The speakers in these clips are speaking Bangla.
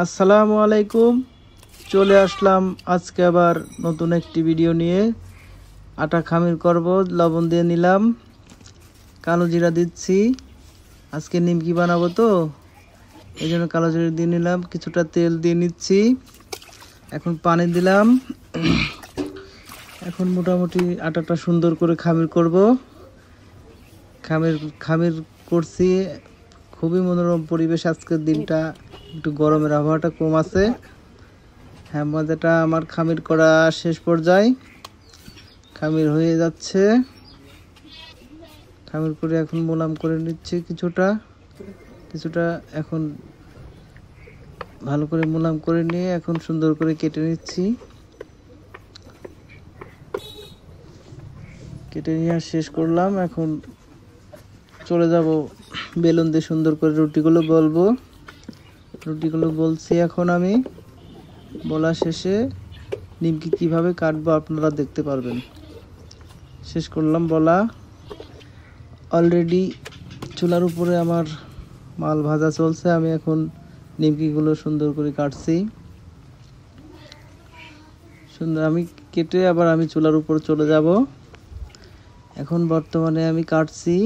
আসসালামু আলাইকুম। চলে আসলাম আজকে আবার নতুন একটি ভিডিও নিয়ে। আটা খামির করব, লবণ দিয়ে নিলাম, কালো জিরা দিচ্ছি। আজকে নিমকি বানাবো তো এই জন্য কালো জিরা দিয়ে নিলাম, কিছুটা তেল দিয়ে নিচ্ছি। এখন পানি দিলাম। এখন মোটামুটি আটাটা সুন্দর করে খামির করব। খামির খামির করছি। খুবই মনোরম পরিবেশ আজকের দিনটা, একটু গরমের আবহাওয়াটা কম আছে। হ্যাঁ, মজাটা আমার খামির করা শেষ পর্যায়ে, খামির হয়ে যাচ্ছে। খামির করে এখন মোলাম করে নিচ্ছি কিছুটা কিছুটা। এখন ভালো করে মোলাম করে নিয়ে এখন সুন্দর করে কেটে নিচ্ছি। কেটে নিয়ে শেষ করলাম। এখন চলে যাব বেলুন দিয়ে সুন্দর করে রুটিগুলো বলছি। এখন আমি বলা শেষে নিমকি কিভাবে কাটবো আপনারা দেখতে পারবেন। শেষ করলাম বলা। অলরেডি চুলার উপরে আমার মাল ভাজা চলছে। আমি এখন নিমকিগুলো সুন্দর করে কাটছি। সুন্দর আমি কেটে আবার আমি চুলার উপর চলে যাব। এখন বর্তমানে আমি কাটছি।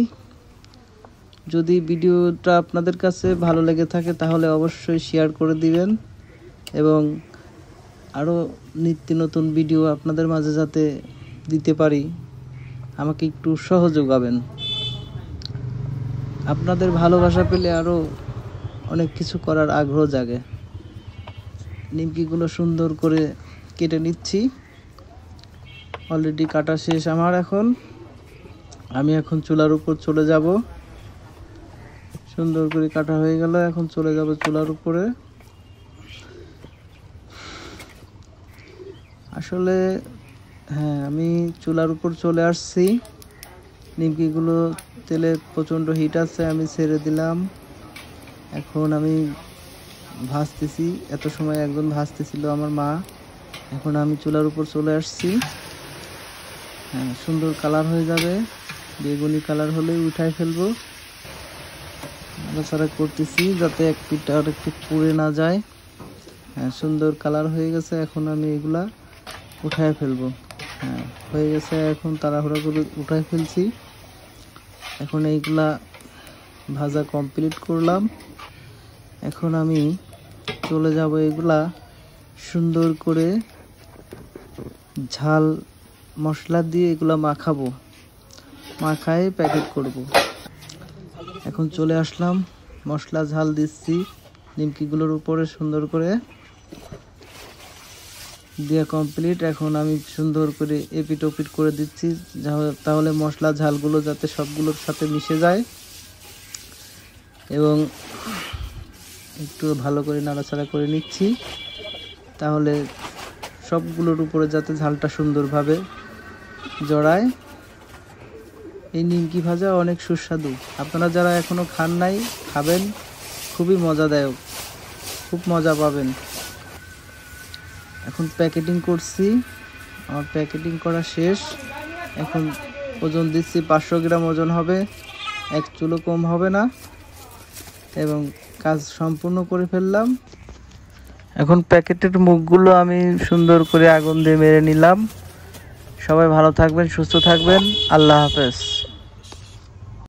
যদি ভিডিওটা আপনাদের কাছে ভালো লেগে থাকে তাহলে অবশ্যই শেয়ার করে দিবেন এবং আরও নিত্য নতুন ভিডিও আপনাদের মাঝে যাতে দিতে পারি আমাকে একটু উৎসাহ যোগাবেন। আপনাদের ভালোবাসা পেলে আরও অনেক কিছু করার আগ্রহ জাগে। নিমকিগুলো সুন্দর করে কেটে নিচ্ছি। অলরেডি কাটা শেষ আমার। আমি এখন চুলার উপর চলে যাব। সুন্দর করে কাটা হয়ে গেল। এখন চলে যাব চুলার উপরে। আসলে হ্যাঁ, আমি চুলার উপর চলে আসছি। নিমকিগুলো তেলে প্রচণ্ড হিট আছে, আমি ছেড়ে দিলাম। এখন আমি ভাজতেছি। এত সময় একজন ভাজতেছিল আমার মা। এখন আমি চুলার উপর চলে আসছি। হ্যাঁ, সুন্দর কালার হয়ে যাবে। বেগুনি কালার হলেই উঠাই ফেলবো। নাড়াচাড়া করতেছি যাতে এক পিঠ আর একটু পুড়ে না যায়। হ্যাঁ, সুন্দর কালার হয়ে গেছে। এখন আমি এগুলা উঠায় ফেলবো। হ্যাঁ, হয়ে গেছে। এখন তাড়াহুড়া করে উঠায় ফেলছি। এখন এইগুলা ভাজা কমপ্লিট করলাম। এখন আমি চলে যাব এগুলা সুন্দর করে ঝাল মশলা দিয়ে এগুলা মাখায় প্যাকেট করব। এখন চলে আসলাম, মশলা ঝাল দিচ্ছি নিমকিগুলোর উপরে সুন্দর করে দিয়ে কমপ্লিট। এখন আমি সুন্দর করে এপিট ওপিট করে দিচ্ছি তাহলে মশলা ঝালগুলো যাতে সবগুলোর সাথে মিশে যায় এবং একটু ভালো করে নাড়াচাড়া করে নিচ্ছি তাহলে সবগুলোর উপরে যাতে ঝালটা সুন্দরভাবে জড়ায়। এই নিমকি ভাজা অনেক সুস্বাদু। আপনারা যারা এখনো খান নাই খাবেন, খুবই মজাদায়ক, খুব মজা পাবেন। এখন প্যাকেটিং করছি। আমার প্যাকেটিং করা শেষ। এখন ওজন দিচ্ছি 500 গ্রাম ওজন হবে, এক চুলো কম হবে না এবং কাজ সম্পূর্ণ করে ফেললাম। এখন প্যাকেটের মুখগুলো আমি সুন্দর করে আগুন দিয়ে মেরে নিলাম। সবাই ভালো থাকবেন, সুস্থ থাকবেন। আল্লাহ হাফেজ।